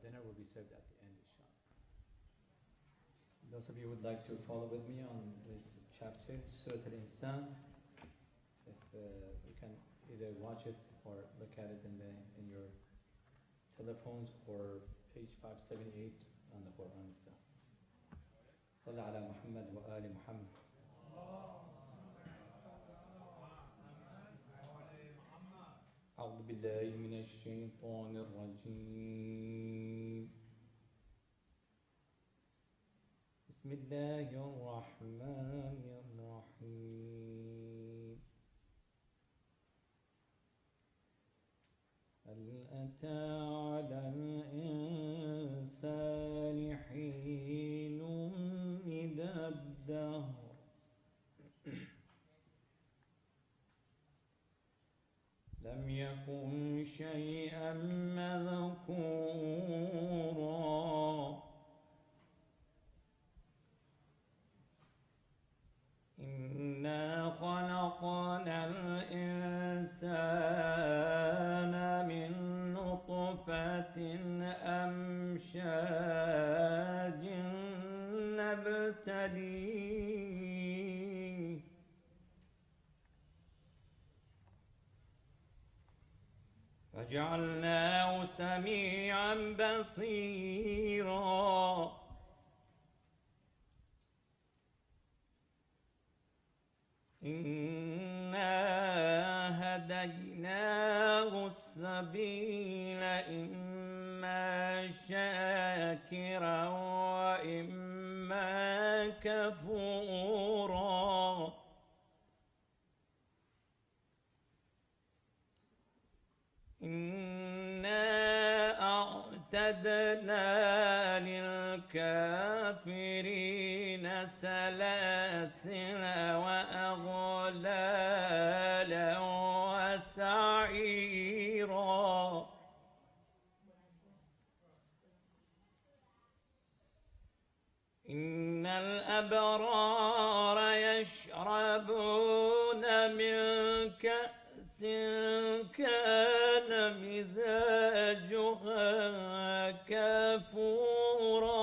dinner will be served at the end, inshallah. Those of you who would like to follow with me on this chapter, Surah Al-Insan, if you can either watch it or look at it in your telephones or page 578 on the Quran itself. صلى على محمد وآل محمد. أعوذ بالله من الشيطان الرجيم. بسم الله الرحمن الرحيم. هل أتى على الإنسان حين من الدهر لم يكن شيئا مذكورا إنا خلقنا الإنسان من نطفة أمشاج نبتليه فجعلناه سميعا بصيرا إنا هديناه السبيل إما شاكرا وإما كفورا إنا أعتدنا للكافرين سلاسل وأغلالا وسعيرا إن الأبرار يشربون من كأس كان مزاجها كافورا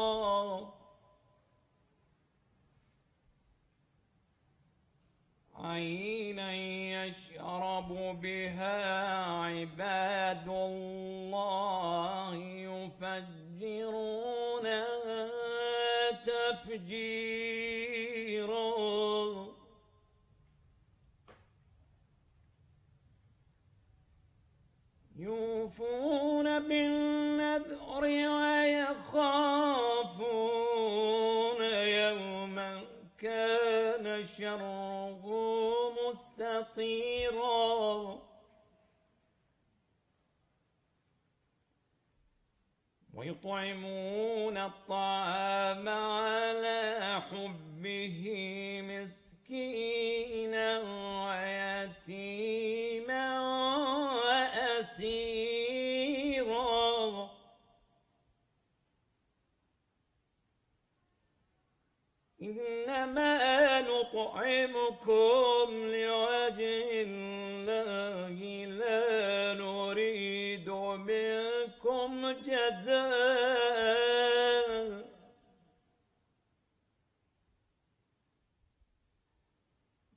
عينا يشرب بها عباد الله يفجرونها تفجيرا يوفون بالنذر ويخافون يوما كان شره مستطيرا ويطعمون الطعام على حبه مسكينا ويتيما وأسيرا إنما نطعمكم لوجه الله لا نريد منكم جزاء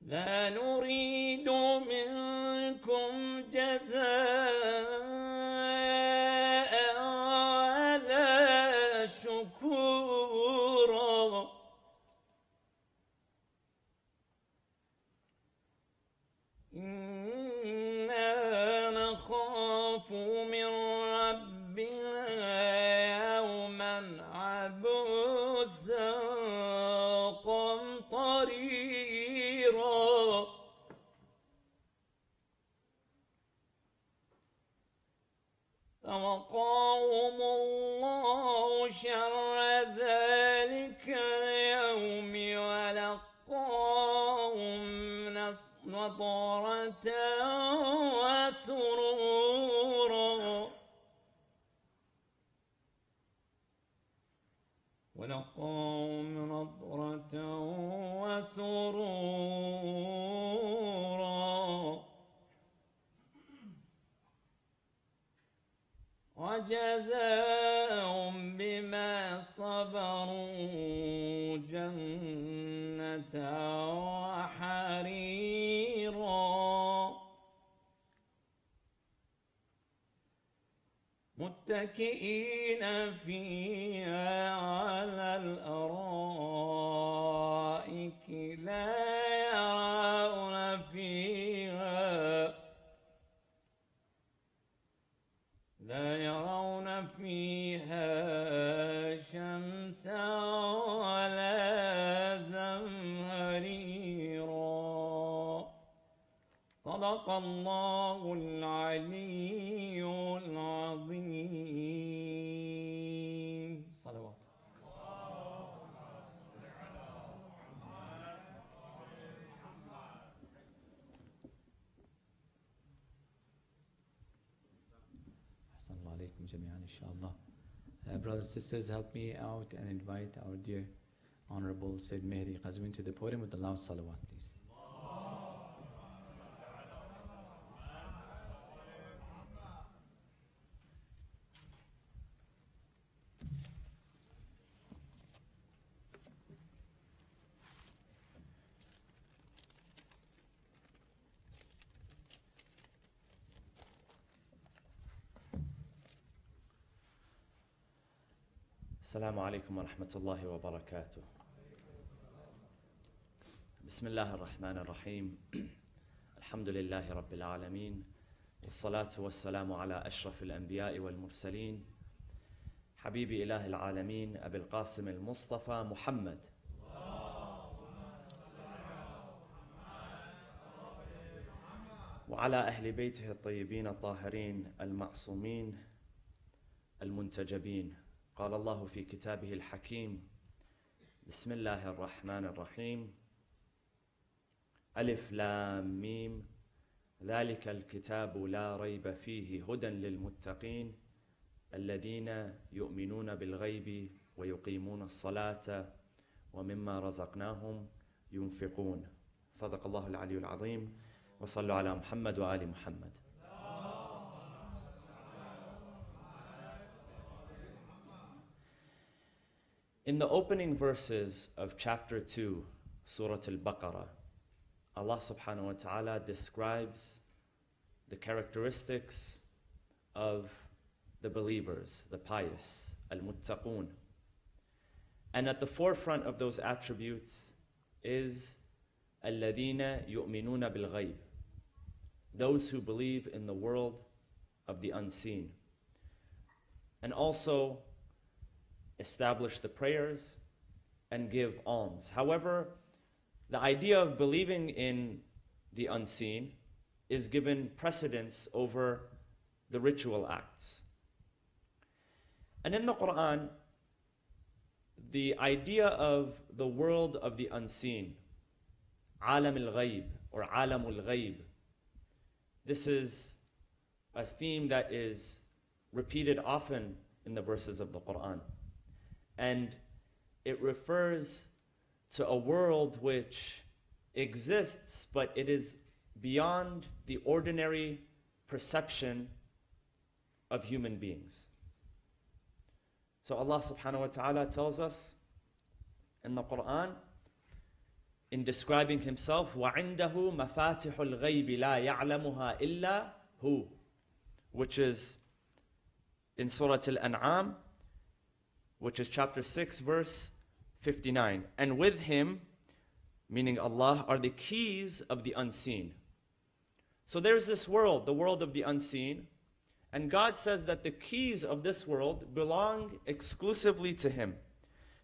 لا نريد منكم جزاء ولا شكورا إنا نخاف من ربنا يوما عبوسا قمطريرا فوقاهم الله شر ذلك اليوم ولقاهم نضرة وسرورا ولقاهم نضرة وسرورا وجزاهم متكئين فيها على الأرائك لا يرون فيها شمسا ولا زمهريرا. صدق الله العلي العظيم. صلوات. أحسن الله عليكم جميعا إن شاء الله. Brothers and sisters, help me out and invite our dear Honorable Sayyid Mehdi Qazwin to the podium with the loud salawat, please. السلام عليكم ورحمة الله وبركاته. بسم الله الرحمن الرحيم. الحمد لله رب العالمين، والصلاة والسلام على أشرف الأنبياء والمرسلين، حبيب إله العالمين أبي القاسم المصطفى محمد وعلى أهل بيته الطيبين الطاهرين المعصومين المنتجبين. قال الله في كتابه الحكيم: بسم الله الرحمن الرحيم، ألف لام ميم، ذلك الكتاب لا ريب فيه هدى للمتقين الذين يؤمنون بالغيب ويقيمون الصلاة ومما رزقناهم ينفقون. صدق الله العلي العظيم. وصلوا على محمد وآل محمد. In the opening verses of chapter 2, Surah Al-Baqarah, Allah subhanahu wa ta'ala describes the characteristics of the believers, the pious, al-muttaqun. And at the forefront of those attributes is الَّذِينَ يُؤْمِنُونَ بِالْغَيْبِ, those who believe in the world of the unseen. And also establish the prayers and give alms. However, the idea of believing in the unseen is given precedence over the ritual acts. And in the Quran, the idea of the world of the unseen, alam al-ghayb or alamul ghayb, this is a theme that is repeated often in the verses of the Quran. And it refers to a world which exists, but it is beyond the ordinary perception of human beings. So Allah subhanahu wa ta'ala tells us in the Quran, in describing himself, وَعِنْدَهُ مَفَاتِحُ الْغَيْبِ لَا يَعْلَمُهَا إِلَّا هُ, which is in Surah Al-An'am, which is chapter 6, verse 59. And with him, meaning Allah, are the keys of the unseen. So there's this world, the world of the unseen, and God says that the keys of this world belong exclusively to him.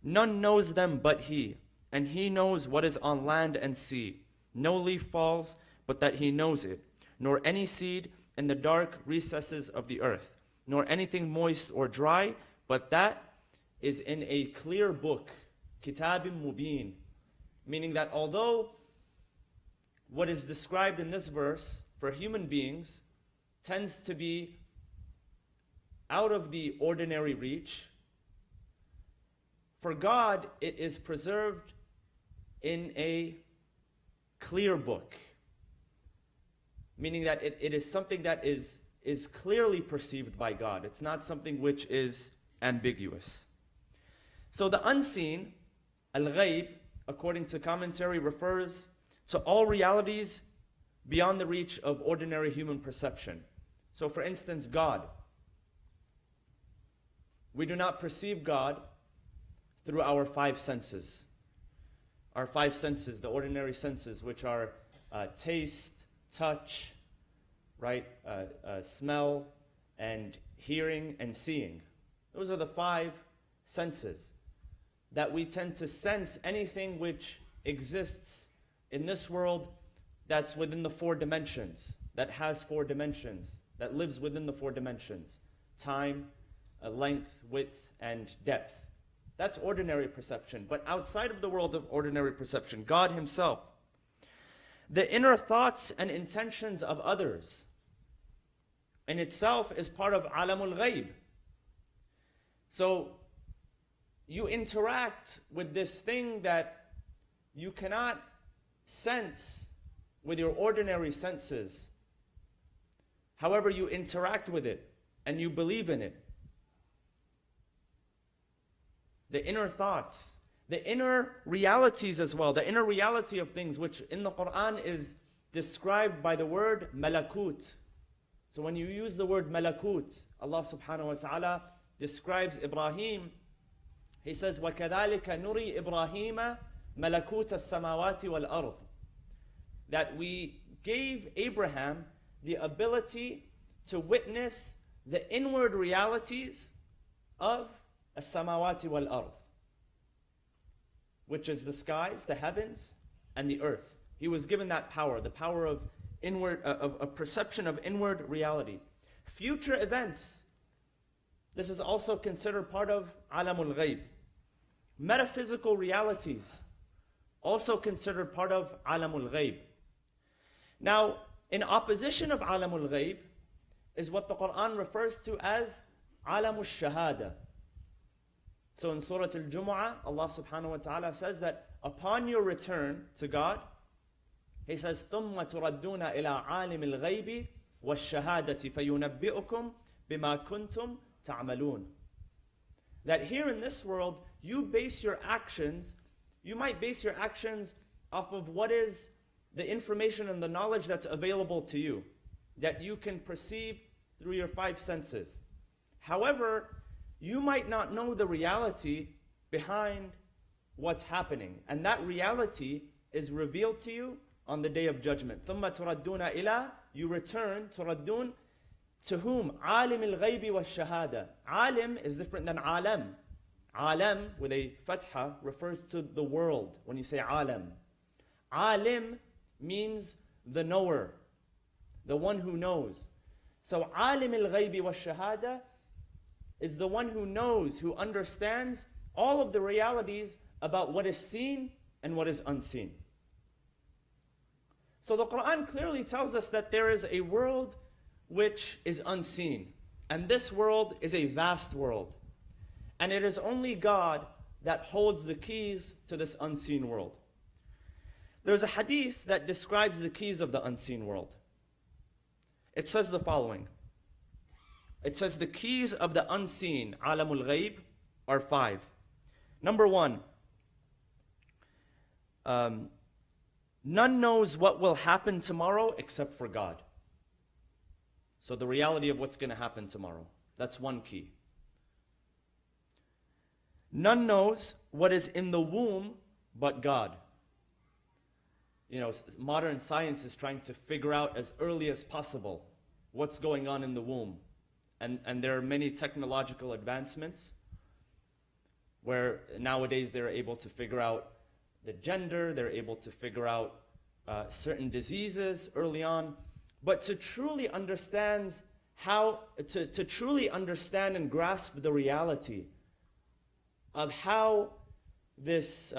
None knows them but he, and he knows what is on land and sea. No leaf falls, but that he knows it, nor any seed in the dark recesses of the earth, nor anything moist or dry, but that is in a clear book, kitabim mubin, meaning that although what is described in this verse for human beings tends to be out of the ordinary reach, for God it is preserved in a clear book, meaning that it is something that is clearly perceived by God. It's not something which is ambiguous. So the unseen, al-ghayb, according to commentary, refers to all realities beyond the reach of ordinary human perception. So for instance, God. We do not perceive God through our five senses. Our five senses, the ordinary senses, which are taste, touch, right, smell, and hearing and seeing. Those are the five senses that we tend to sense anything which exists in this world that's within the four dimensions, that has four dimensions, that lives within the four dimensions: time, length, width, and depth. That's ordinary perception. But outside of the world of ordinary perception, God Himself, the inner thoughts and intentions of others, in itself is part of alamul ghaib. So you interact with this thing that you cannot sense with your ordinary senses. However, you interact with it and you believe in it. The inner thoughts, the inner realities as well, the inner reality of things, which in the Quran is described by the word malakut. So when you use the word malakut, Allah subhanahu wa ta'ala describes Ibrahim. He says, وَكَذَلِكَ نُرِي إِبْرَاهِيمَ مَلَكُوتَ السَّمَاوَاتِ وَالْأَرْضِ. That we gave Abraham the ability to witness the inward realities of as-samawati wal-ard, which is the skies, the heavens, and the earth. He was given that power, the power of inward, of perception of inward reality. Future events, this is also considered part of alamul ghaib. Metaphysical realities, also considered part of alamul ghaib. Now, in opposition of alamul ghaib is what the Quran refers to as alamul shahada. So in Surah Al-Jumu'ah, Allah subhanahu wa ta'ala says that upon your return to God, He says, ثُمَّ تُرَدُّونَ إِلَىٰ عَالِمِ الْغَيْبِ وَالشَّهَادَةِ فَيُنَبِّئُكُمْ بِمَا كُنْتُمْ تَعْمَلُونَ. That here in this world, you base your actions, you might base your actions off of what is the information and the knowledge that's available to you, that you can perceive through your five senses. However, you might not know the reality behind what's happening. And that reality is revealed to you on the Day of Judgment. ثُمَّ تُرَدُّونَ إِلَىٰ, you return, تُرَدُّون, to whom? عَالِمِ الْغَيْبِ وَالشَّهَادَةِ. Alim is different than alam. Alam, with a fatha, refers to the world when you say alam. Alim means the knower, the one who knows. So عَالِمِ الْغَيْبِ وَالشَّهَادَةِ is the one who knows, who understands all of the realities about what is seen and what is unseen. So the Quran clearly tells us that there is a world which is unseen. And this world is a vast world. And it is only God that holds the keys to this unseen world. There's a hadith that describes the keys of the unseen world. It says the following. It says the keys of the unseen, alamul ghaib, are five. Number one, none knows what will happen tomorrow except for God. So the reality of what's going to happen tomorrow. That's one key. None knows what is in the womb but God. You know, modern science is trying to figure out as early as possible what's going on in the womb. And there are many technological advancements where nowadays they're able to figure out the gender, they're able to figure out certain diseases early on. But to truly understand to truly understand and grasp the reality of how this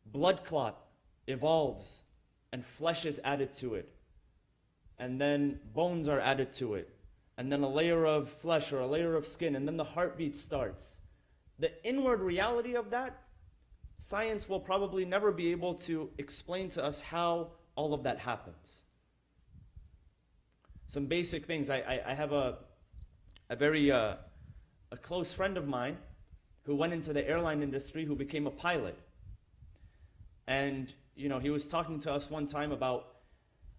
blood clot evolves and flesh is added to it, and then bones are added to it, and then a layer of flesh or a layer of skin, and then the heartbeat starts. The inward reality of that, science will probably never be able to explain to us how all of that happens. Some basic things. I have a very close friend of mine who went into the airline industry, who became a pilot. And you know, he was talking to us one time about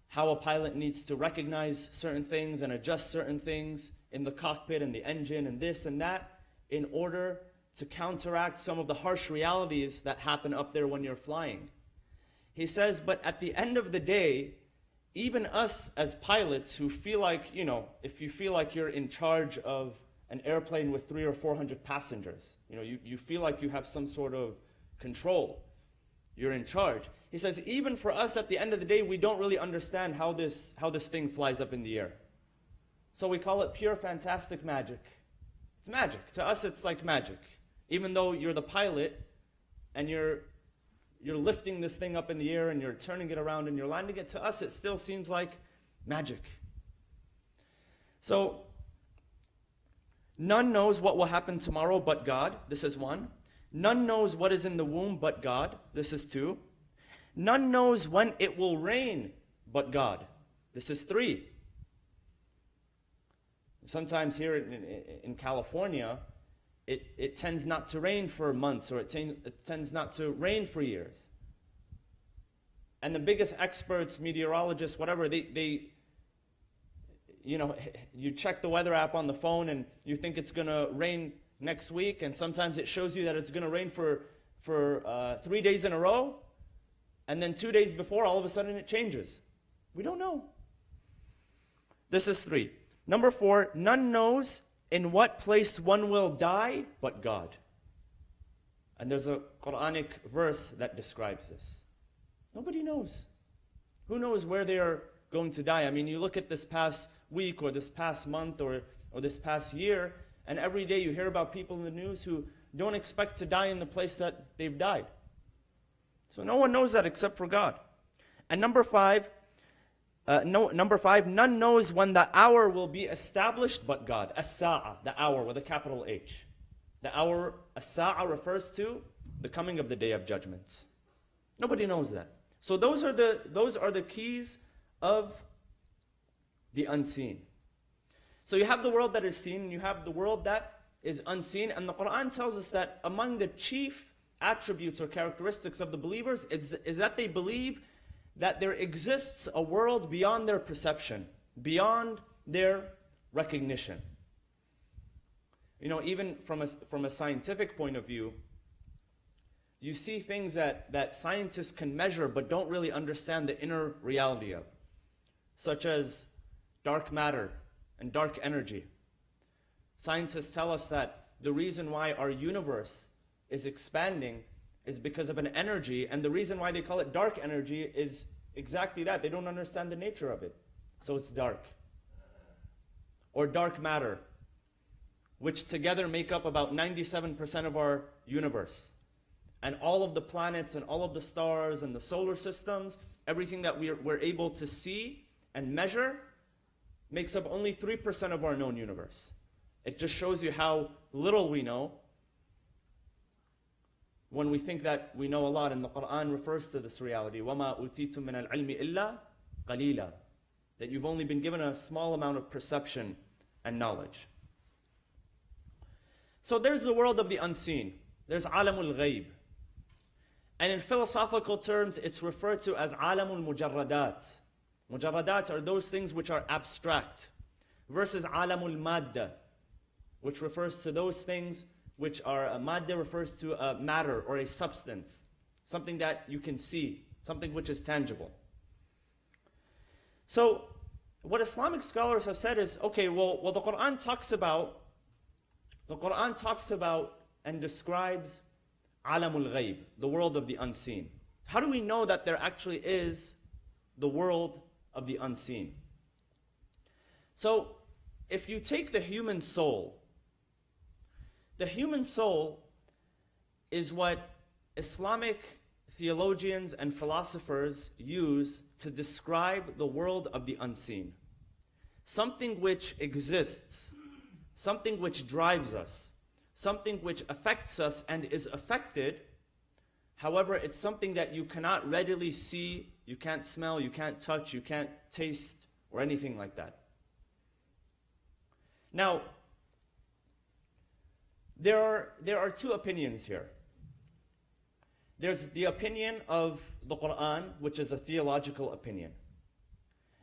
how a pilot needs to recognize certain things and adjust certain things in the cockpit and the engine and this and that. in order to counteract some of the harsh realities that happen up there when you're flying. He says, but at the end of the day, even us as pilots who feel like, if you feel like you're in charge of an airplane with 300 or 400 passengers, you feel like you have some sort of control, you're in charge. He says, even for us at the end of the day, we don't really understand how this thing flies up in the air. So we call it pure fantastic magic. It's magic. To us, it's like magic. Even though you're the pilot and you're lifting this thing up in the air and you're turning it around and you're landing it, to us it still seems like magic. So, none knows what will happen tomorrow but God. This is 1. None knows what is in the womb but God. This is 2. None knows when it will rain but God. This is 3. Sometimes here in California, it tends not to rain for months, or it tends not to rain for years. And the biggest experts, meteorologists, whatever, you check the weather app on the phone and you think it's going to rain next week, and sometimes it shows you that it's going to rain for 3 days in a row, and then 2 days before, all of a sudden it changes. We don't know. This is 3. Number 4, none knows in what place one will die but God. And there's a Quranic verse that describes this. Nobody knows. Who knows where they are going to die? I mean, you look at this past week or this past month or this past year, and every day you hear about people in the news who don't expect to die in the place that they've died. So no one knows that except for God. And number 5, none knows when the hour will be established but God. As-sa'a, the hour with a capital H. The hour, as-sa'a, refers to the coming of the Day of Judgment. Nobody knows that. So those are the keys of the unseen. So you have the world that is seen, and you have the world that is unseen. And the Quran tells us that among the chief attributes or characteristics of the believers is that they believe that there exists a world beyond their perception, beyond their recognition. Even from a scientific point of view, you see things that scientists can measure but don't really understand the inner reality of, such as dark matter and dark energy. Scientists tell us that the reason why our universe is expanding is because of an energy, and the reason why they call it dark energy is exactly that. They don't understand the nature of it, so it's dark. Or dark matter, which together make up about 97% of our universe. And all of the planets and all of the stars and the solar systems, everything that we're able to see and measure, makes up only 3% of our known universe. It just shows you how little we know when we think that we know a lot. And the Quran refers to this reality. وَمَا أُوتِيتُم مِّنَ الْعِلْمِ إِلَّا قَلِيلًا. That you've only been given a small amount of perception and knowledge. So there's the world of the unseen. There's alamul ghaib. And in philosophical terms, it's referred to as alamul mujarradat. Mujarradat are those things which are abstract, versus alamul madda, which refers to those things which are, madda refers to a matter or a substance, something that you can see, something which is tangible. So what Islamic scholars have said is, okay, well the Quran talks about and describes alamul ghaib, the world of the unseen. How do we know that there actually is the world of the unseen? So if you take the human soul is what Islamic theologians and philosophers use to describe the world of the unseen. Something which exists, something which drives us, something which affects us and is affected. However, it's something that you cannot readily see, you can't smell, you can't touch, you can't taste, or anything like that. Now, there are two opinions here. There's the opinion of the Quran, which is a theological opinion.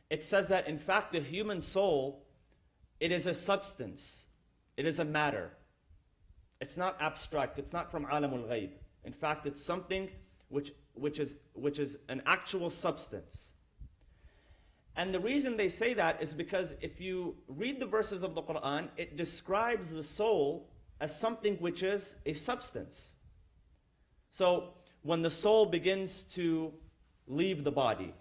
It says that, in fact, the human soul, it is a substance, it is a matter. It's not abstract. It's not from alamul ghaib. In fact, it's something which is an actual substance. And the reason they say that is because if you read the verses of the Quran, it describes the soul as something which is a substance. So when the soul begins to leave the body,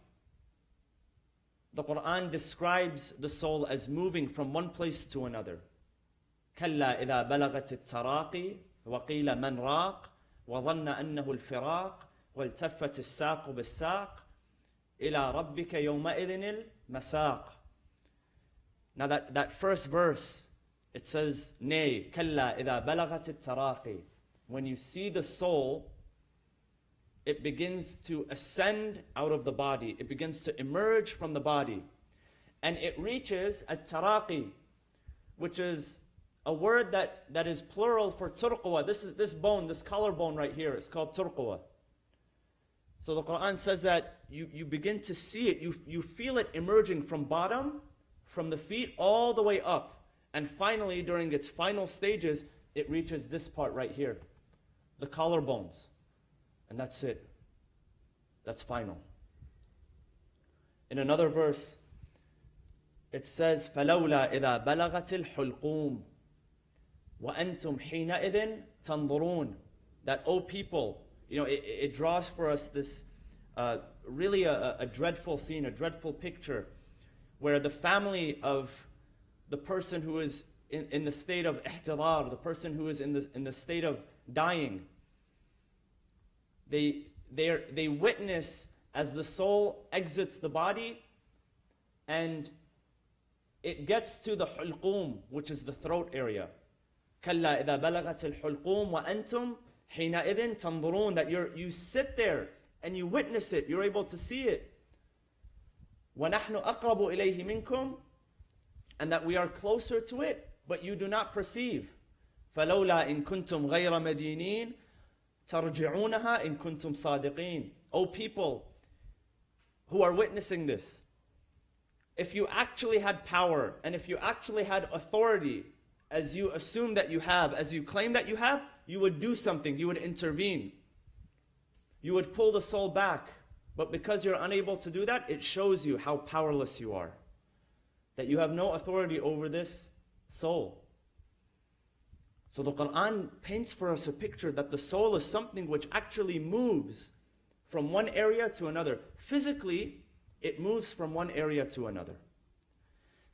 the Quran describes the soul as moving from one place to another. كلا إذا بلغت التراقي وقيل من راق وظن أنه الفراق والتفت الساق بالساق إلى ربك يومئذ المساق. Now that first verse, it says, nay, كلا إذا بلغت التراقي. When you see the soul, it begins to ascend out of the body. It begins to emerge from the body. And it reaches at-taraqi, which is a word that is plural for turqwa. This bone, this collarbone right here, is called turqwa. So the Quran says that you begin to see it, you feel it emerging from bottom, from the feet all the way up. And finally, during its final stages, it reaches this part right here, the collarbones. And that's it. That's final. In another verse, it says, فَلَوْلَا إِذَا بَلَغَتِ الْحُلْقُومِ وَأَنْتُمْ حِينَئِذٍ تَنْظُرُونَ. That, O people, it draws for us this really a dreadful scene, a dreadful picture, where the family of the person who is in the state of ihtirar, the person who is in the state of dying, they witness as the soul exits the body and it gets to the hulqum, which is the throat area. كَلَّا إِذَا بَلَغَتِ الْحُلْقُومِ وَأَنْتُمْ حِينَئِذٍ تَنْظُرُونَ. That you sit there and you witness it, you're able to see it. وَنَحْنُ أَقْرَبُ إِلَيْهِ مِنْكُمْ. And that we are closer to it, but you do not perceive. فَلَوْلَا إِن كُنْتُمْ غَيْرَ مَدِينِينَ تَرْجِعُونَهَا إِن كُنْتُمْ صَادِقِينَ. O people who are witnessing this, if you actually had power and if you actually had authority, as you assume that you have, as you claim that you have, you would do something, you would intervene. You would pull the soul back. But because you're unable to do that, it shows you how powerless you are. That you have no authority over this soul. So the Quran paints for us a picture that the soul is something which actually moves from one area to another. Physically, it moves from one area to another.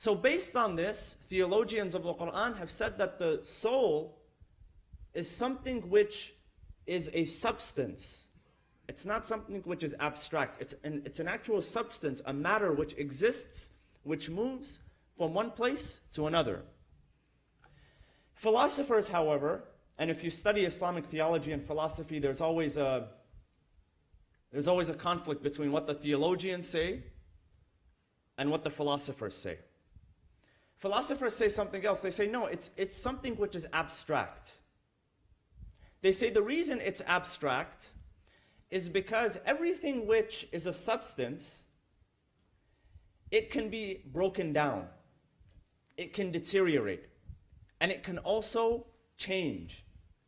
So based on this, theologians of the Quran have said that the soul is something which is a substance. It's not something which is abstract. It's an actual substance, a matter which exists, which moves from one place to another. Philosophers, however, and if you study Islamic theology and philosophy, there's always a conflict between what the theologians say and what the philosophers say. Philosophers say something else. They say, no, it's something which is abstract. They say the reason it's abstract is because everything which is a substance, it can be broken down. It can deteriorate. And it can also change.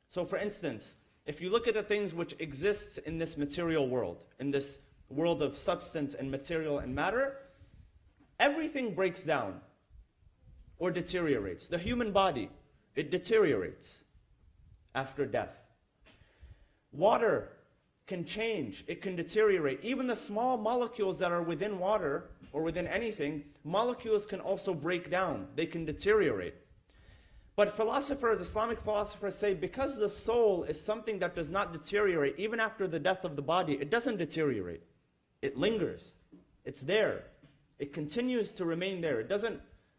So for instance, if you look at the things which exists in this material world, in this world of substance and material and matter, everything breaks down or deteriorates. The human body, it deteriorates after death. Water can change, it can deteriorate. Even the small molecules that are within water or within anything, molecules can also break down, they can deteriorate. But philosophers, Islamic philosophers say because the soul is something that does not deteriorate, even after the death of the body, it doesn't deteriorate. It lingers. It's there. It continues to remain there.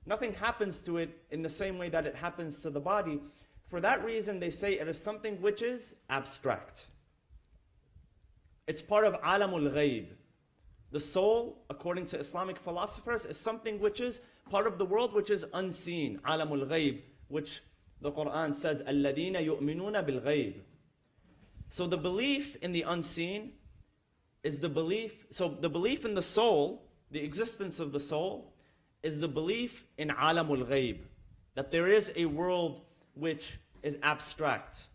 Nothing happens to it in the same way that it happens to the body. For that reason, they say it is something which is abstract. It's part of alamul ghaib. The soul, according to Islamic philosophers, is something which is part of the world which is unseen, alamul ghaib, which the Quran says, الَّذِينَ يُؤْمِنُونَ بِالْغَيْبِ. So the belief in the unseen is the belief, so the belief in the soul, the existence of the soul, is the belief in alamul ghaib, that there is a world which is abstract.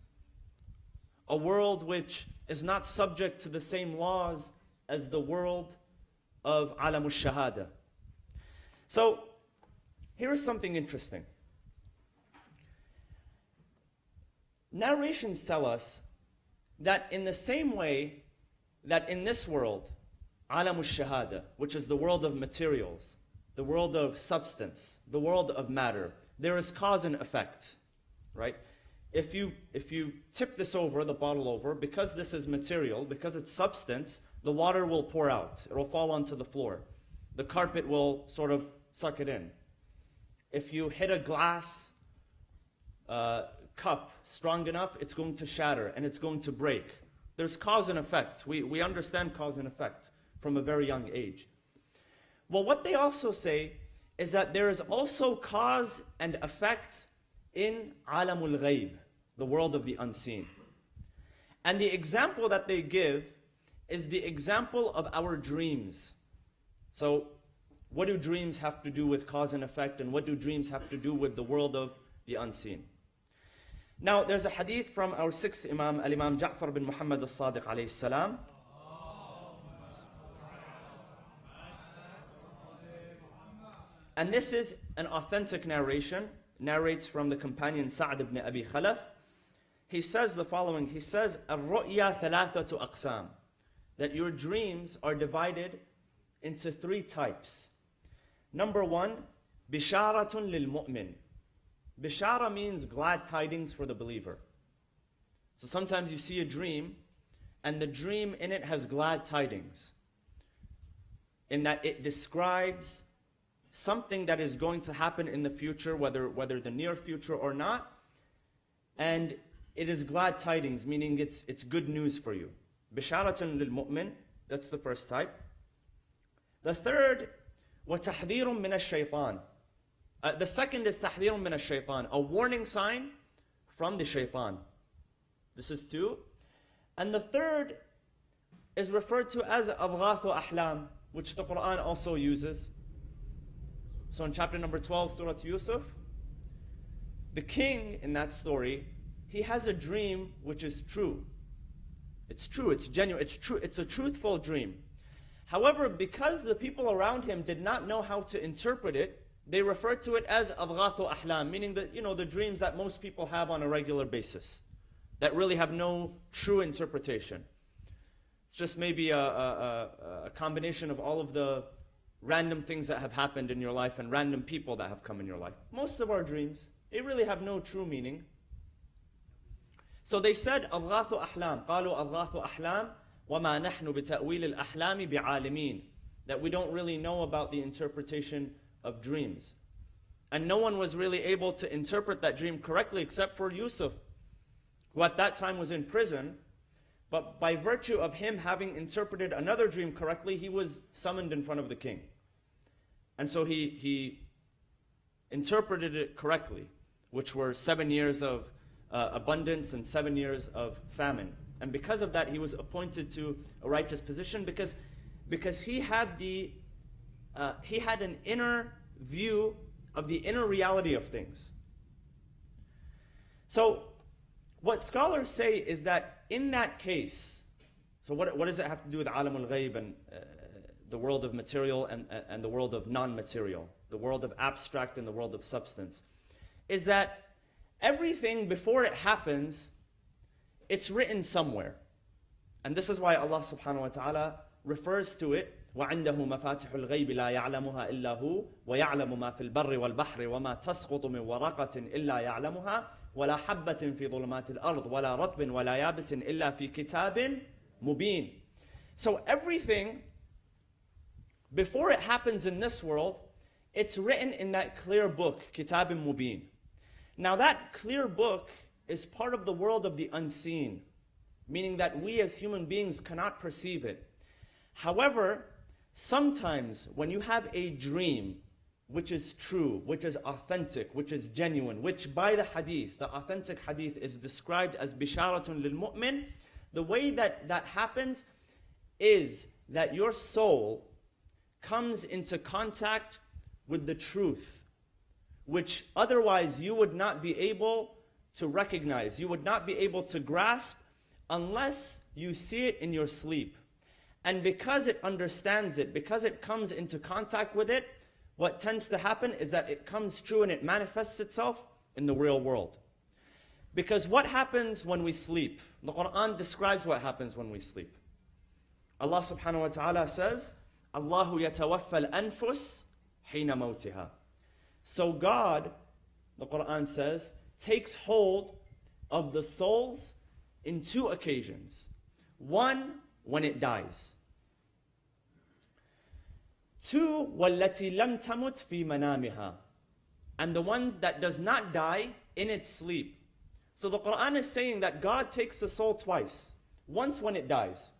A world which is not subject to the same laws as the world of Alamul Shahada. So, here is something interesting. Narrations tell us that in the same way that in this world, Alamul Shahada, which is the world of materials, the world of substance, the world of matter, there is cause and effect, right? If you tip this over, the bottle over, because this is material, because it's substance, the water will pour out. It will fall onto the floor. The carpet will sort of suck it in. If you hit a glass cup strong enough, it's going to shatter and it's going to break. There's cause and effect. We understand cause and effect from a very young age. Well, what they also say is that there is also cause and effect in Alamul Ghaib, the world of the unseen. And the example that they give is the example of our dreams. So, what do dreams have to do with cause and effect, and what do dreams have to do with the world of the unseen? Now, there's a hadith from our sixth Imam, Al-Imam Ja'far bin Muhammad al-Sadiq alayhi salam. And this is an authentic narration, narrates from the companion Sa'd ibn Abi Khalaf. He says the following, he says, الرؤيا ثلاثة أقسام, that your dreams are divided into three types. Number one, بشارة للمؤمن. Bishara means glad tidings for the believer. So sometimes you see a dream, and the dream in it has glad tidings, in that it describes something that is going to happen in the future, whether the near future or not, and it is glad tidings, meaning it's good news for you. Bisharatan lil mu'min, that's the first type. The third, وَتَحْذِيرٌ مِّنَ الشَّيْطَانِ. The second is تَحْذِيرٌ مِّنَ الشَّيْطَانِ, a warning sign from the shaitan. This is two. And the third is referred to as أَضْغَاثُ أَحْلَامٍ, which the Quran also uses. So in chapter number 12, Surah Yusuf, the king in that story, he has a dream which is true. It's true, it's genuine, it's true, it's a truthful dream. However, because the people around him did not know how to interpret it, they referred to it as adghathu ahlam, meaning that, the dreams that most people have on a regular basis, that really have no true interpretation. It's just maybe a combination of all of the random things that have happened in your life and random people that have come in your life. Most of our dreams, they really have no true meaning. So they said, أضغاث أحلام, قالوا أضغاث أحلام وما نحن بتأويل الأحلام بعالمين, that we don't really know about the interpretation of dreams. And no one was really able to interpret that dream correctly except for Yusuf, who at that time was in prison. But by virtue of him having interpreted another dream correctly, he was summoned in front of the king. And so he interpreted it correctly, which were 7 years of abundance and 7 years of famine. And because of that, he was appointed to a righteous position because he had an inner view of the inner reality of things. So what scholars say is that in that case, so what does it have to do with Alamul Ghaib and the world of material and the world of non-material, the world of abstract and the world of substance? Is that everything before it happens, it's written somewhere. And this is why Allah subhanahu wa ta'ala refers to it, وَعِنْدَهُ مَفَاتِحُ الْغَيْبِ لَا يَعْلَمُهَا إِلَّا هُ وَيَعْلَمُ مَا فِي الْبَرِّ وَالْبَحْرِ وَمَا تَسْقُطُ مِنْ وَرَقَةٍ إِلَّا يَعْلَمُهَا وَلَا حَبَّةٍ فِي ظُلُمَاتِ الْأَرْضِ وَلَا رَطْبٍ وَلَا يَابِسٍ إِلَّا فِي كِتَابٍ مُبِينٍ. So everything, before it happens in this world, it's written in that clear book, Kitab Mubin. Now that clear book is part of the world of the unseen, meaning that we as human beings cannot perceive it. However, sometimes when you have a dream which is true, which is authentic, which is genuine, which by the hadith, the authentic hadith is described as bisharatun lil mu'min, the way that happens is that your soul comes into contact with the truth, which otherwise you would not be able to recognize, you would not be able to grasp unless you see it in your sleep. And because it understands it, because it comes into contact with it, what tends to happen is that it comes true and it manifests itself in the real world. Because what happens when we sleep? The Quran describes what happens when we sleep. Allah subhanahu wa ta'ala says, Allahu yatawaffa al-anfus hina mawtiha. So God, the Quran says, takes hold of the souls in two occasions. One, when it dies. Two, وَالَّتِي لَمْ تَمُتْ فِي مَنَامِهَا. And the one that does not die in its sleep. So the Quran is saying that God takes the soul twice. Once when it dies.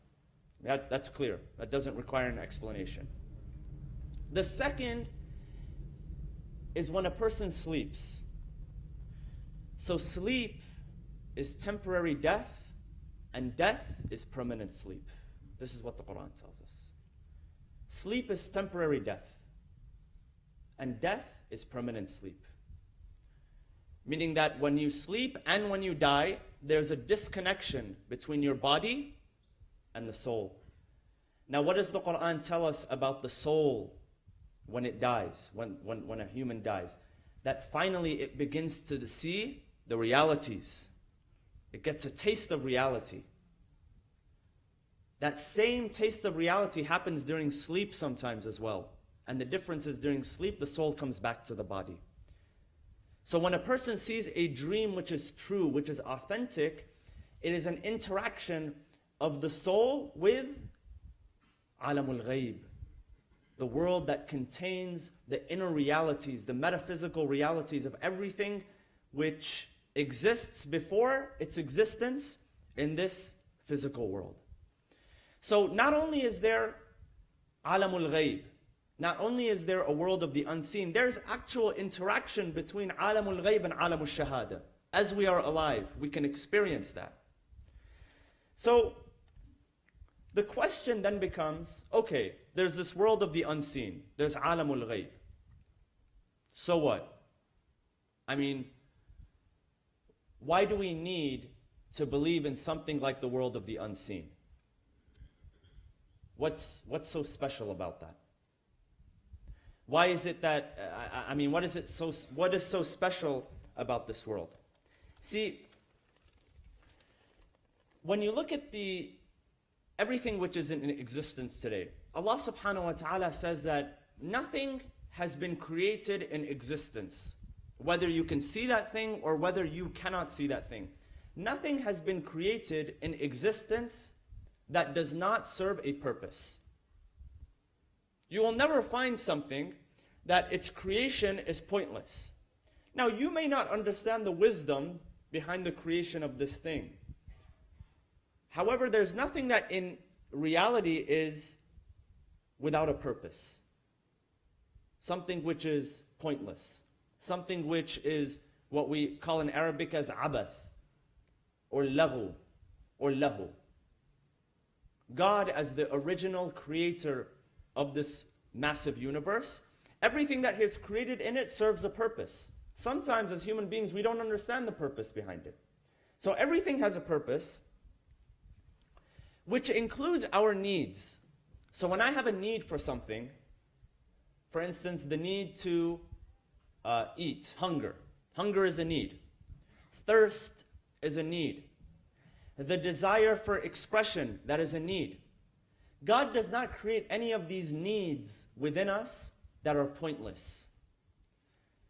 That's clear. That doesn't require an explanation. The second is when a person sleeps. So sleep is temporary death, and death is permanent sleep. This is what the Quran tells us. Sleep is temporary death, and death is permanent sleep. Meaning that when you sleep and when you die, there's a disconnection between your body and the soul. Now, what does the Quran tell us about the soul when it dies, when a human dies? That finally it begins to see the realities. It gets a taste of reality. That same taste of reality happens during sleep sometimes as well. And the difference is during sleep, the soul comes back to the body. So when a person sees a dream which is true, which is authentic, it is an interaction of the soul with alamul ghaib, the world that contains the inner realities, the metaphysical realities of everything which exists before its existence in this physical world. So not only is there alamul ghaib, not only is there a world of the unseen, there's actual interaction between alamul ghaib and alamul shahada. As we are alive, we can experience that. So the question then becomes, okay, there's this world of the unseen. There's alamul ghaib. So what? I mean, why do we need to believe in something like the world of the unseen? What's so special about that? Why is it that, what is so special about this world? See, when you look at everything which is in existence today, Allah subhanahu wa ta'ala says that nothing has been created in existence. Whether you can see that thing or whether you cannot see that thing. Nothing has been created in existence that does not serve a purpose. You will never find something that its creation is pointless. Now, you may not understand the wisdom behind the creation of this thing. However, there's nothing that in reality is without a purpose. Something which is pointless. Something which is what we call in Arabic as abath, or laghu, or lahu. God, as the original creator of this massive universe, everything that He has created in it serves a purpose. Sometimes as human beings, we don't understand the purpose behind it. So everything has a purpose, which includes our needs. So when I have a need for something, for instance, the need to eat, hunger. Hunger is a need. Thirst is a need. The desire for expression, that is a need. God does not create any of these needs within us that are pointless.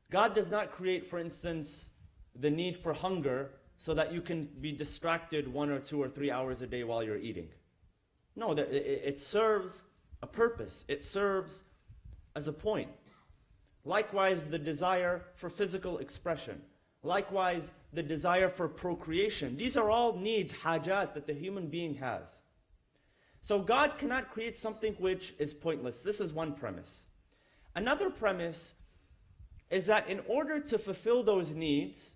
God does not create, for instance, the need for hunger so that you can be distracted 1 or 2 or 3 hours a day while you're eating. No, it serves a purpose. It serves as a point. Likewise, the desire for physical expression. Likewise, the desire for procreation. These are all needs, hajat, that the human being has. So God cannot create something which is pointless. This is one premise. Another premise is that in order to fulfill those needs,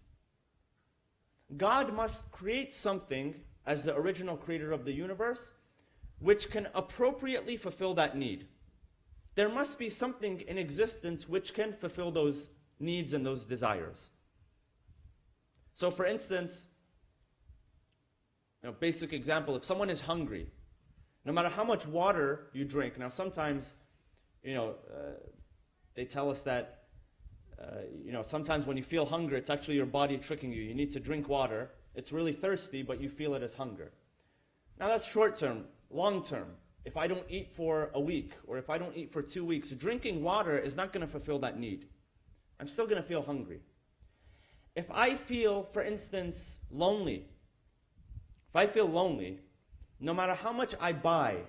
God must create something as the original creator of the universe which can appropriately fulfill that need. There must be something in existence which can fulfill those needs and those desires. So for instance, basic example, if someone is hungry, no matter how much water you drink, now sometimes, they tell us that, sometimes when you feel hunger, it's actually your body tricking you. You need to drink water. It's really thirsty, but you feel it as hunger. Now that's short term. Long term, if I don't eat for a week, or if I don't eat for 2 weeks, drinking water is not going to fulfill that need. I'm still going to feel hungry. If I feel, for instance, lonely, no matter how much I buy,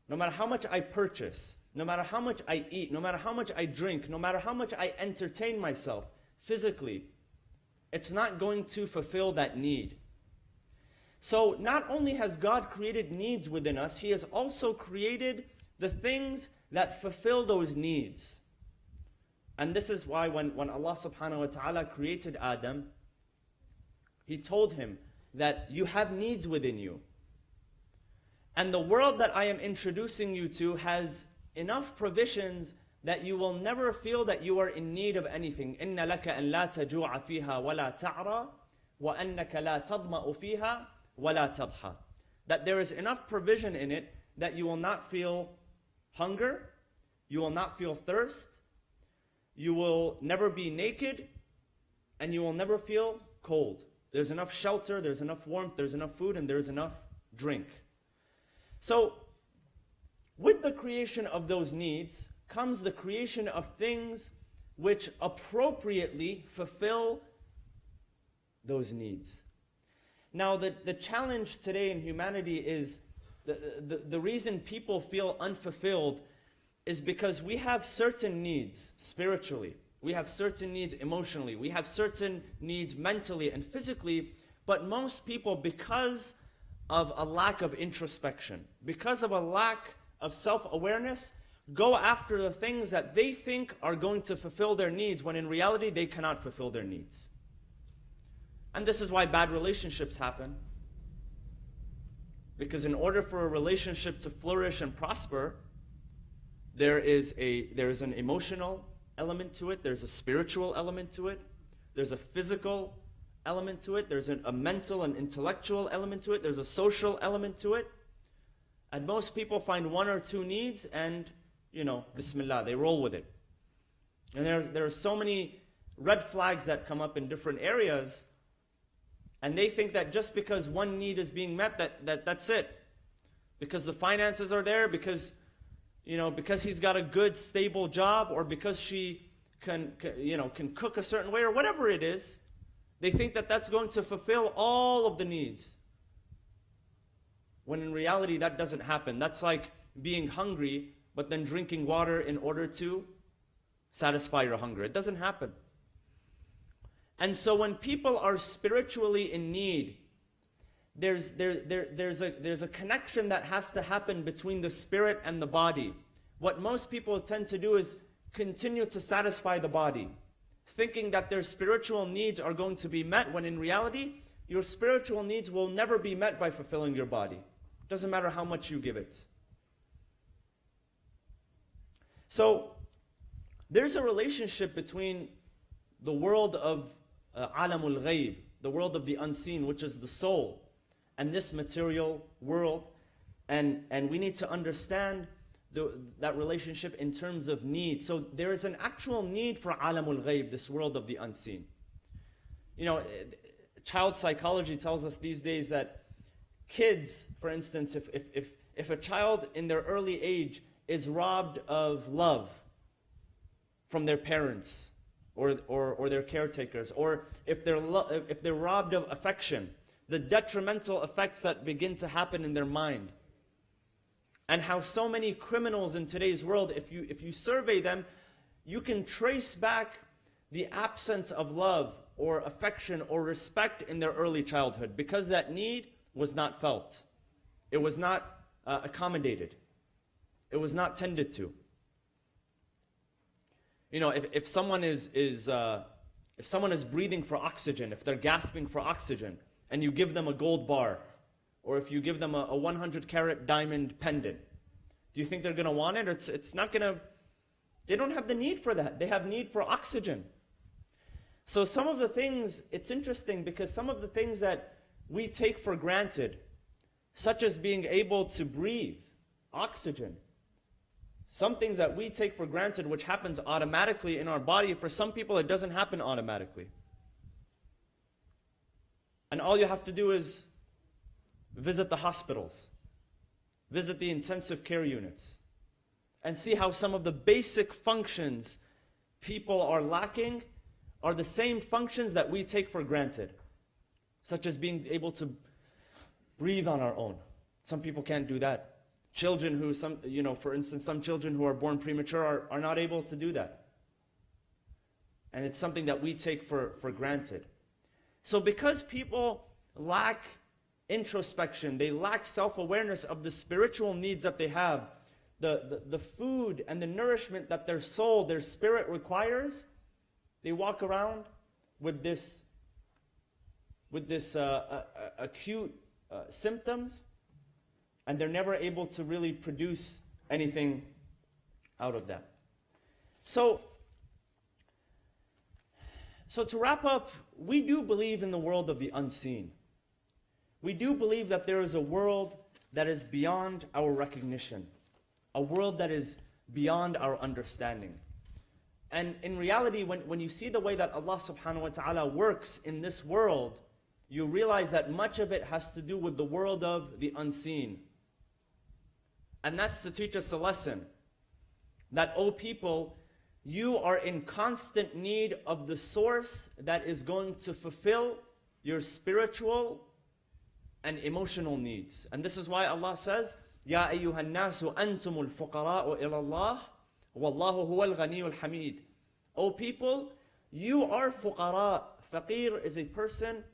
no matter how much I purchase, no matter how much I eat, no matter how much I drink, no matter how much I entertain myself physically, it's not going to fulfill that need. So not only has God created needs within us, He has also created the things that fulfill those needs. And this is why when Allah subhanahu wa ta'ala created Adam, He told him that you have needs within you. And the world that I am introducing you to has enough provisions that you will never feel that you are in need of anything. إِنَّ لَكَ أَن لَا تَجُوعَ فِيهَا وَلَا تَعْرَى وَأَنَّكَ لَا تَضْمَأُ فِيهَا وَلَا تَضْحَى. That there is enough provision in it that you will not feel hunger, you will not feel thirst, you will never be naked, and you will never feel cold. There's enough shelter, there's enough warmth, there's enough food, and there's enough drink. So, with the creation of those needs comes the creation of things which appropriately fulfill those needs. Now, the challenge today in humanity is, the reason people feel unfulfilled is because we have certain needs spiritually, we have certain needs emotionally, we have certain needs mentally and physically, but most people, because of a lack of introspection, because of a lack of self-awareness, go after the things that they think are going to fulfill their needs, when in reality they cannot fulfill their needs. And this is why bad relationships happen. Because in order for a relationship to flourish and prosper, there is an emotional element to it, there's a spiritual element to it, there's a physical element to it, there's a mental and intellectual element to it, there's a social element to it. And most people find one or two needs and, Bismillah, they roll with it. And there are so many red flags that come up in different areas, and they think that just because one need is being met, that's it. Because the finances are there, because he's got a good, stable job, or because she can cook a certain way, or whatever it is, they think that that's going to fulfill all of the needs. When in reality, that doesn't happen. That's like being hungry, but then drinking water in order to satisfy your hunger. It doesn't happen. And so when people are spiritually in need, there's a connection that has to happen between the spirit and the body. What most people tend to do is continue to satisfy the body, thinking that their spiritual needs are going to be met, when in reality, your spiritual needs will never be met by fulfilling your body. It doesn't matter how much you give it. So, there's a relationship between the world of alamul ghayb, the world of the unseen, which is the soul, and this material world. And we need to understand that relationship in terms of need. So there is an actual need for alamul ghayb, this world of the unseen. Child psychology tells us these days that kids, for instance, if a child in their early age is robbed of love from their parents or their caretakers, or if they're robbed of affection, the detrimental effects that begin to happen in their mind, and how so many criminals in today's world, if you survey them, you can trace back the absence of love or affection or respect in their early childhood, because that need was not felt. It was not accommodated. It was not tended to. If someone is breathing for oxygen, if they're gasping for oxygen, and you give them a gold bar, or if you give them a 100-carat diamond pendant, do you think they're going to want it? It's not going to. They don't have the need for that. They have need for oxygen. So some of the things, it's interesting because some of the things that we take for granted, such as being able to breathe, oxygen, some things that we take for granted which happens automatically in our body, for some people it doesn't happen automatically. And all you have to do is visit the hospitals, visit the intensive care units, and see how some of the basic functions people are lacking are the same functions that we take for granted, such as being able to breathe on our own. Some people can't do that. Children who, for instance, some children who are born premature are not able to do that. And it's something that we take for granted. So because people lack introspection, they lack self-awareness of the spiritual needs that they have, the food and the nourishment that their soul, their spirit requires, they walk around with this acute symptoms, and they're never able to really produce anything out of that. So to wrap up, we do believe in the world of the unseen. We do believe that there is a world that is beyond our recognition, a world that is beyond our understanding. And in reality, when you see the way that Allah subhanahu wa ta'ala works in this world, you realize that much of it has to do with the world of the unseen. And that's to teach us a lesson that, O people, you are in constant need of the source that is going to fulfill your spiritual and emotional needs. And this is why Allah says, Ya ayyuhan nasu antumul fuqara'u ila Allah, wallahu huwal ghaniyul hamid. O people, you are fuqara. Faqir is a person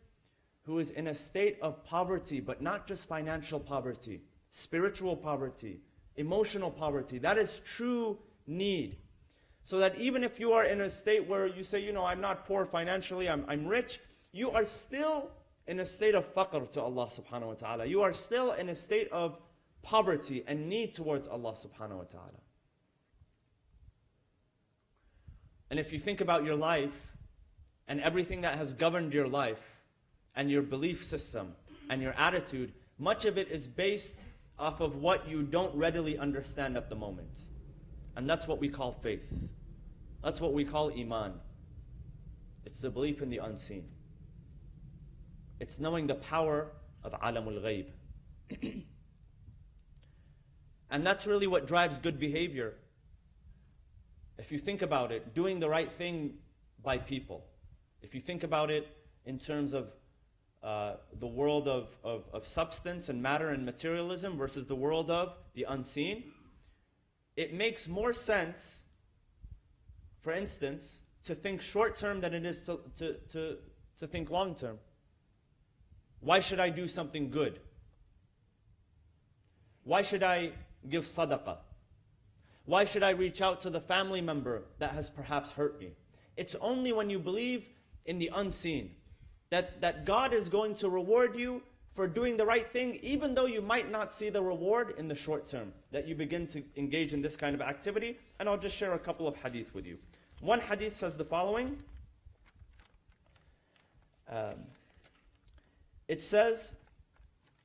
who is in a state of poverty, but not just financial poverty, spiritual poverty, emotional poverty. That is true need. So that even if you are in a state where you say, I'm not poor financially, I'm rich, you are still in a state of faqr to Allah subhanahu wa ta'ala. You are still in a state of poverty and need towards Allah subhanahu wa ta'ala. And if you think about your life and everything that has governed your life and your belief system and your attitude, much of it is based off of what you don't readily understand at the moment. And that's what we call faith. That's what we call iman. It's the belief in the unseen. It's knowing the power of alamul ghaib. And that's really what drives good behavior. If you think about it, doing the right thing by people. If you think about it in terms of the world of substance and matter and materialism versus the world of the unseen, it makes more sense, for instance, to think short-term than it is to think long-term. Why should I do something good? Why should I give sadaqah? Why should I reach out to the family member that has perhaps hurt me? It's only when you believe in the unseen that God is going to reward you for doing the right thing, even though you might not see the reward in the short term, that you begin to engage in this kind of activity. And I'll just share a couple of hadith with you. One hadith says the following. It says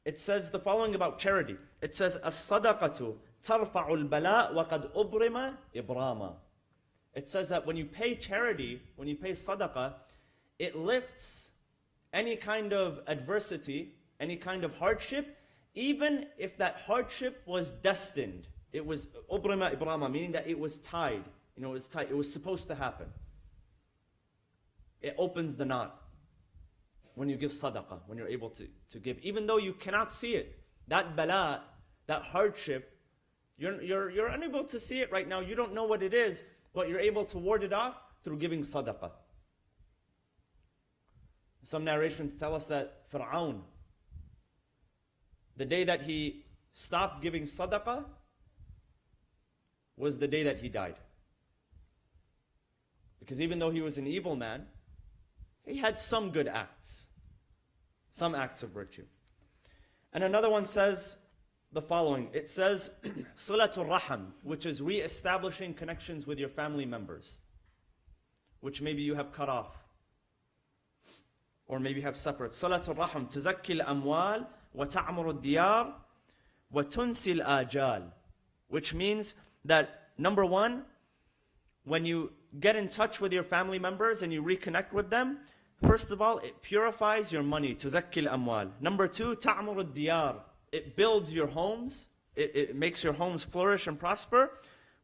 the following about charity. It says, as-sadaqatu tarfa'ul bala wa qad ubrima ibrama. It says that when you pay charity, when you pay sadaqah, it lifts any kind of adversity, any kind of hardship, even if that hardship was destined. It was ubrima ibrama, meaning that it was tied. It was tied. It was supposed to happen. It opens the knot when you give sadaqah, when you're able to give. Even though you cannot see it, that bala, that hardship, you're unable to see it right now. You don't know what it is, but you're able to ward it off through giving sadaqah. Some narrations tell us that Fir'aun, the day that he stopped giving sadaqah was the day that he died. Because even though he was an evil man, he had some good acts, some acts of virtue. And another one says the following. It says, Silatul Raham, which is re-establishing connections with your family members, which maybe you have cut off. or maybe have separate. Salatul Rahim, tuzakki al-amwal, wa ta'muru al-diyar, wa tunsi al-ajal. Which means that, number one, when you get in touch with your family members and you reconnect with them, first of all, it purifies your money, tuzakki al-amwal. Number two, ta'muru al-diyar. It builds your homes. It makes your homes flourish and prosper.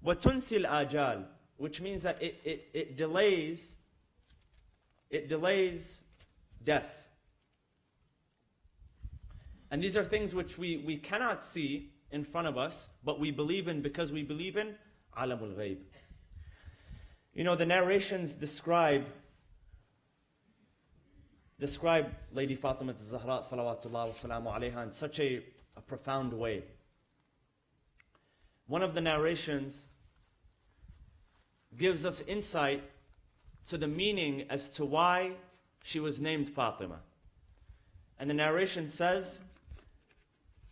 Wa tunsi al-ajal. Which means that it delays death. And these are things which we cannot see in front of us, but we believe in because we believe in alamul ghaib. You know, the narrations describe Lady Fatima al-Zahra salawatullah wa salamu alayha in such a profound way. One of the narrations gives us insight to the meaning as to why she was named Fatima. And the narration says,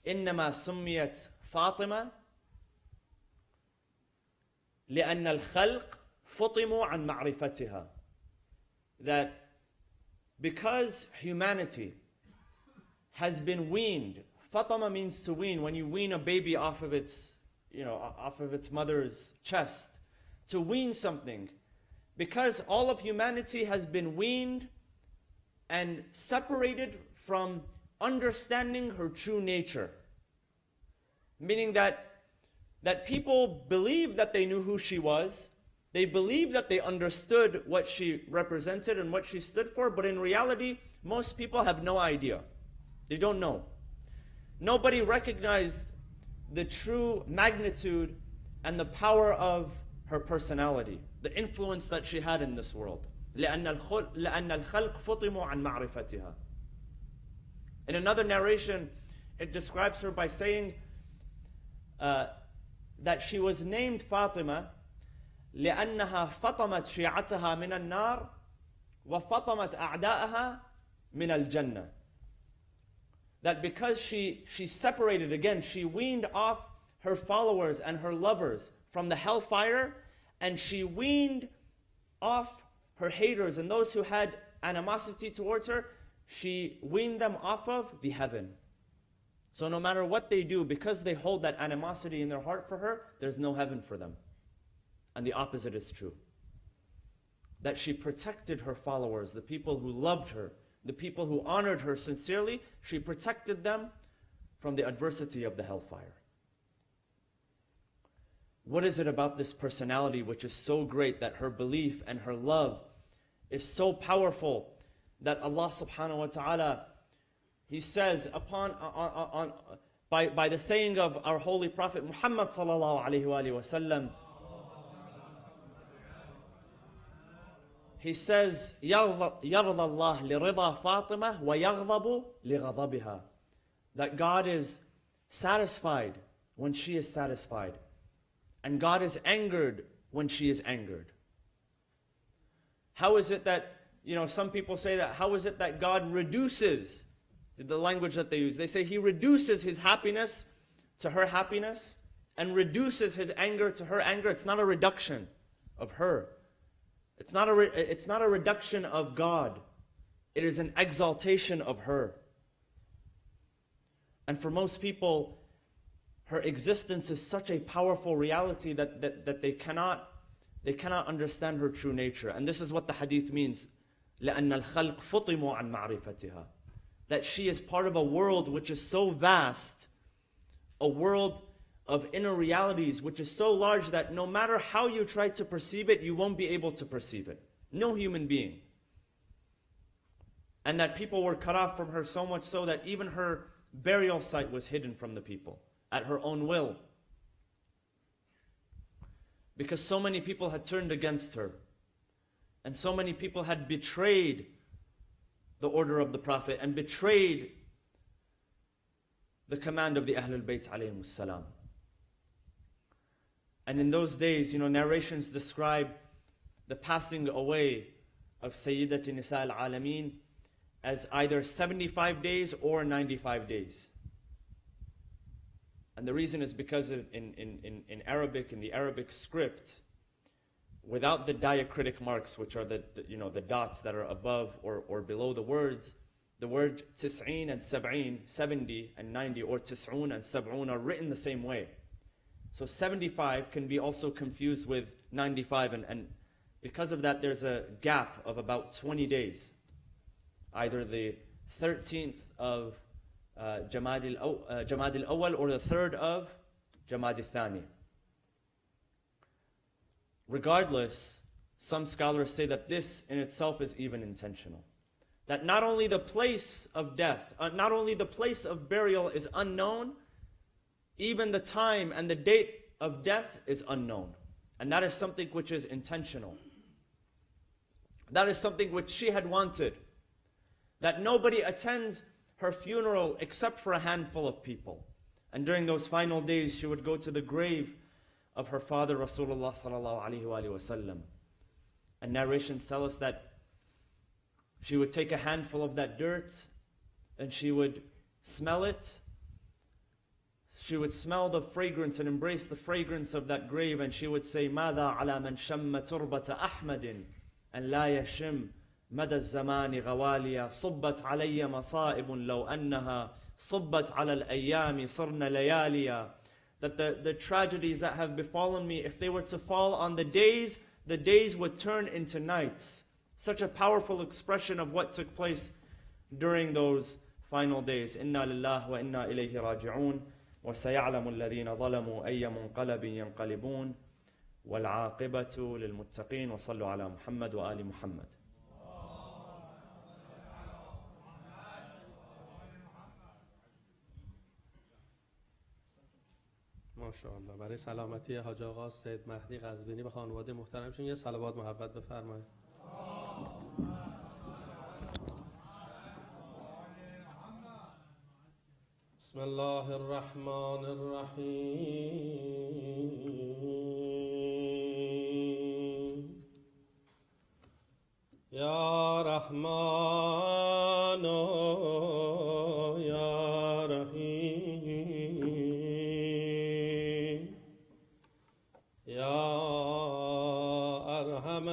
إنما سميت فاطمة لأن الخلق فطموا عن معرفتها. That because humanity has been weaned, Fatima means to wean. When you wean a baby off of its mother's chest, to wean something, because all of humanity has been weaned and separated from understanding her true nature. Meaning that people believed that they knew who she was, they believed that they understood what she represented and what she stood for, but in reality, most people have no idea. They don't know. Nobody recognized the true magnitude and the power of her personality, the influence that she had in this world. لأن الخلق فطموا عن معرفتها. In another narration, it describes her by saying that she was named Fatima لأنها فطمت شيعتها من النار وفطمت أعداءها من الجنة. That because she separated, again, she weaned off her followers and her lovers from the hellfire, and she weaned off her haters and those who had animosity towards her, she weaned them off of the heaven. So no matter what they do, because they hold that animosity in their heart for her, there's no heaven for them. And the opposite is true. That she protected her followers, the people who loved her, the people who honored her sincerely, she protected them from the adversity of the hellfire. What is it about this personality which is so great that her belief and her love is so powerful that Allah subhanahu wa ta'ala, He says by the saying of our holy Prophet Muhammad sallallahu alayhi wa sallam, He says, يَرْضَى اللَّهِ لِرِضَى فَاطِمَةٍ وَيَغْضَبُ لِغَضَبِهَا. That God is satisfied when she is satisfied. And God is angered when she is angered. How is it that, some people say that, how is it that God reduces, the language that they use, they say He reduces His happiness to her happiness and reduces His anger to her anger. It's not a reduction of her. It's not a reduction of God. It is an exaltation of her. And for most people, her existence is such a powerful reality that they cannot understand her true nature. And this is what the hadith means. لأن الخلق فطموا عن معرفتها. That she is part of a world which is so vast, a world of inner realities which is so large that no matter how you try to perceive it, you won't be able to perceive it. No human being. And that people were cut off from her so much so that even her burial site was hidden from the people at her own will. Because so many people had turned against her. And so many people had betrayed the order of the Prophet and betrayed the command of the Ahlul Bayt alayhimus salam. And in those days, narrations describe the passing away of Sayyidati Nisa al-Alameen as either 75 days or 95 days. And the reason is because in Arabic, in the Arabic script, without the diacritic marks, which are the dots that are above or below the words, the word tis'een and sab'een, 70 and 90, or tis'oon and sab'oon are written the same way. So 75 can be also confused with 95, and because of that there's a gap of about 20 days. Either the 13th of Jamad al-Awwal or the 3rd of Jamad al-Thani. Regardless, some scholars say that this in itself is even intentional. That not only the place of death, not only the place of burial is unknown, even the time and the date of death is unknown. And that is something which is intentional. That is something which she had wanted. That nobody attends her funeral except for a handful of people. And during those final days, she would go to the grave of her father, Rasulullah sallallahu alaihi wasallam. And narrations tell us that she would take a handful of that dirt and she would smell it. She would smell the fragrance and embrace the fragrance of that grave, and she would say, ماذا على من شم تربة أحمد أن لا يشم مدى الزمان غواليا صبت علي مصائب لو أنها صبت على الأيام صرنا لياليا. That the tragedies that have befallen me, if they were to fall on the days would turn into nights. Such a powerful expression of what took place during those final days. Inna lillahi wa inna ilayhi raji'un. وسيعلم الذين ظلموا أي منقلب ينقلبون والعاقبة للمتقين وصلوا على محمد وآل محمد. ماشاءالله. برای سلامتی حاج آقا سید مهدی قزوینی و خانواده محترمشون یه صلوات محبت بفرمایید. بسم الله الرحمن الرحیم. یا رحمان یا رحیم یا ارحم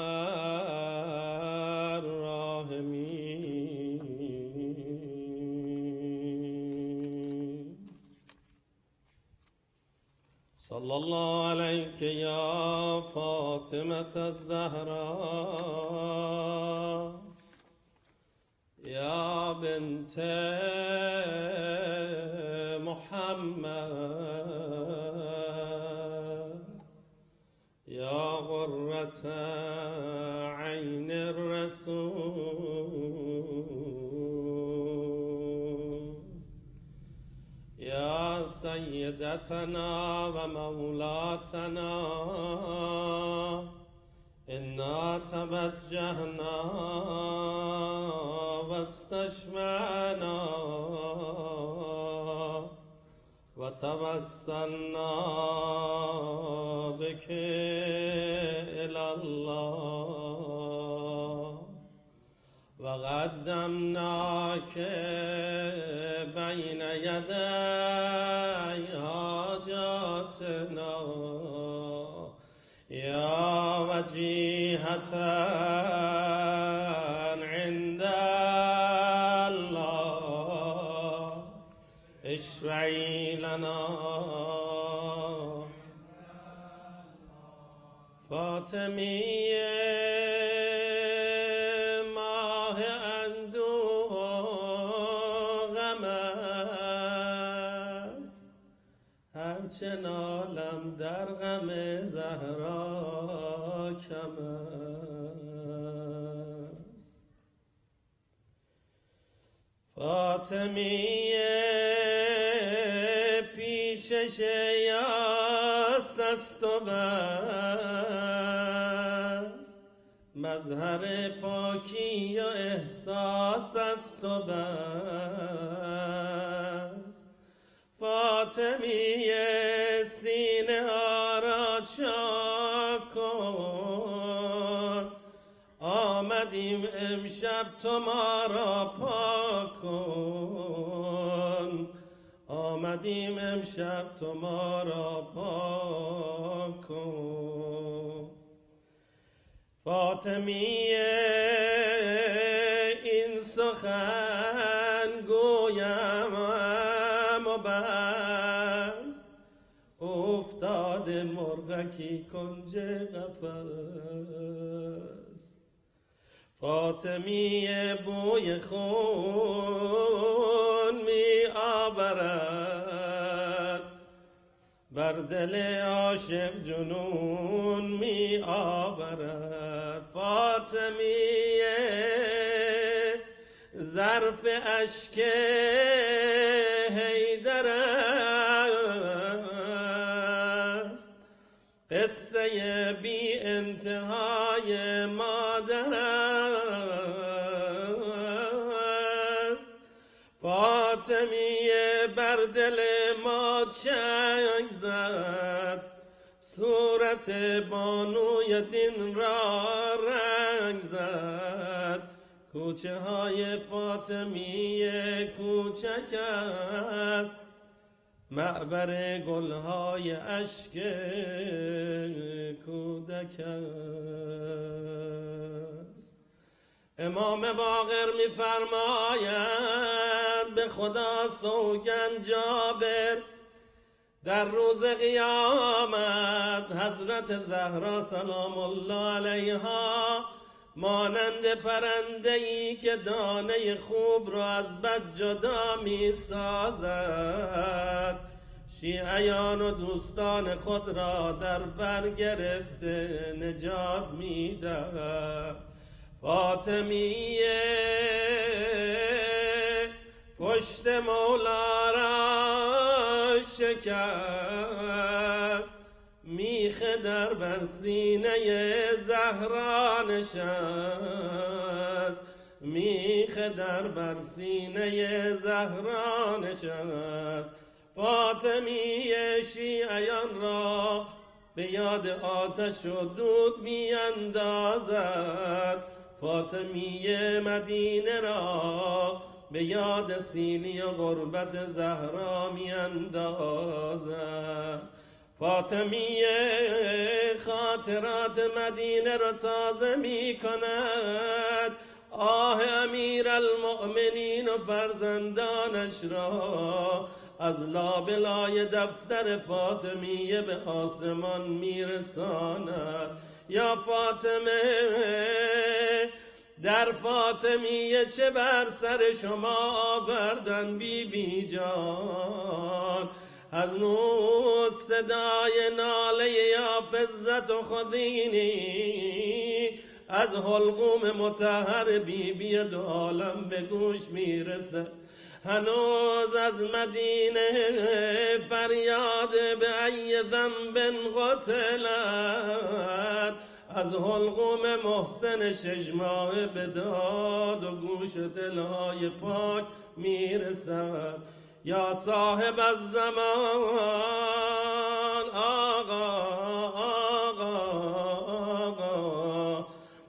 صلى الله عليك يا فاطمة الزهراء يا بنت محمد يا غرة عين الرسول يا سيدتنا ومولاتنا إنا توجهنا واستشفعنا وتوسلنا بك إلى الله وقدمناك بين يدي حاجاتنا يا وجيهة عند الله اشفعي لنا فاطمية ماه اندوه غم است هرچه نالم در غم زهرا کم است فاطمیه پیچش یاست است و بس مظهر پاکی و احساس است و بس فاطمیه سینه ها را چاک کن آمدیم امشب تو ما را پاک کن آمدیم امشب تو ما را پاک کن فاطمیه این سخن گویم و بس، افتاده مرغکی کنج قفس. فاطمیه بوی خون می آورد، بر دل عاشق جنون می آورد. فاطمیه ظرف اشک حیدر است، قصه بی انتهای مادر است. فاطمیه بر دل ما چنگ زد، صورت بانوی دین را رنگ زد. کوچه های فاطمیه کوچک است، معبر گلهای اشک کودک است. امام باقر می‌فرماید به خدا سوگند جابر، در روز قیامت حضرت زهرا سلام الله علیها مانند پرنده‌ای که دانه خوب را از بد جدا می سازد، شیعیان و دوستان خود را در بر گرفته نجات می دهد. فاطمیه پشت مولا را شکست، میخ در بر سینه زهرا نشست، میخ در بر سینه زهرا نشست. فاطمیه شیعیان را به یاد آتش و دود می اندازد، فاطمیه مدینه را به یاد سیلی و غربت زهرا می اندازد. فاطمیه خاطرات مدینه را تازه می کند، آه امیر المؤمنین و فرزندانش را از لابلای دفتر فاطمیه به آسمان می رساند. یا فاطمه، در فاطمیه چه بر سر شما آوردن بی بی جان؟ هنوز صدای ناله یا فزت و خدینی از حلقوم مطهر بی بی دو عالم به گوش میرسه. هنوز از مدینه فریاد به ای ذنب قتلت از حلقوم محسن ششماه به داد و گوش دلهای پاک میرسد. یا صاحب الزمان، آقا آقا آقا،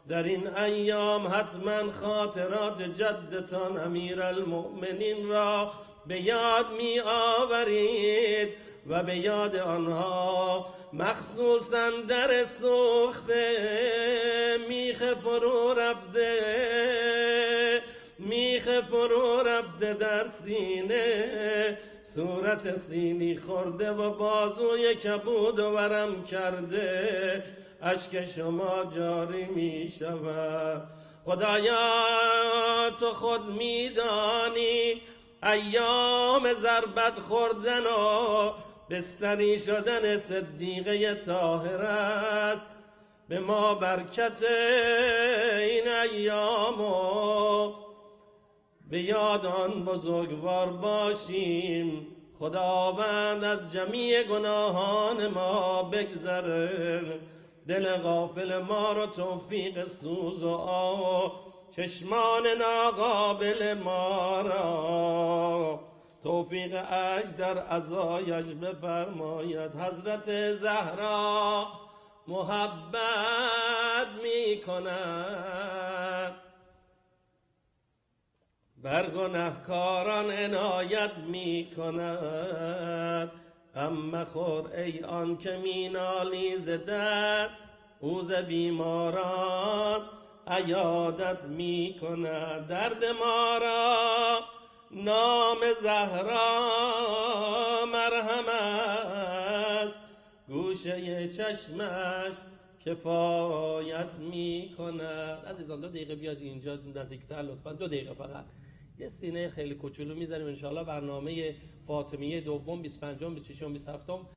در این ایام حتما خاطرات جدتان امیر المؤمنین را به یاد می آورید و به یاد آنها مخصوصا در سوخته میخ فرو رفته، میخ فرو رفته در سینه، صورت سینی خورده و بازوی کبود و ورم کرده، اشک شما جاری می شود. خدایا تو خود می دانی ایام ضربت خوردن و بستری شدن صدیقه طاهر است. به ما برکت این ایام و به یاد آن بزرگوار باشیم. خداوند از جمیع گناهان ما بگذره، دل غافل ما رو توفیق سوز و چشمان ناقابل ما را توفیق عجز در عزایش بفرماید. حضرت زهرا محبت می کند، بر گنهکاران عنایت می کند. غم مخور ای آن که می نالی ز درد، او ز بیماران عیادت می کند. درد ما را نام زهرا مرهم است، گوشه چشمش کفایت می کند. عزیزان 2 دقیقه بیاد اینجا نزدیکتر لطفا، 2 دقیقه فقط. یه سینه خیلی کوچولو میزنیم انشاءالله برنامه فاطمیه دوم 25م 26م 27م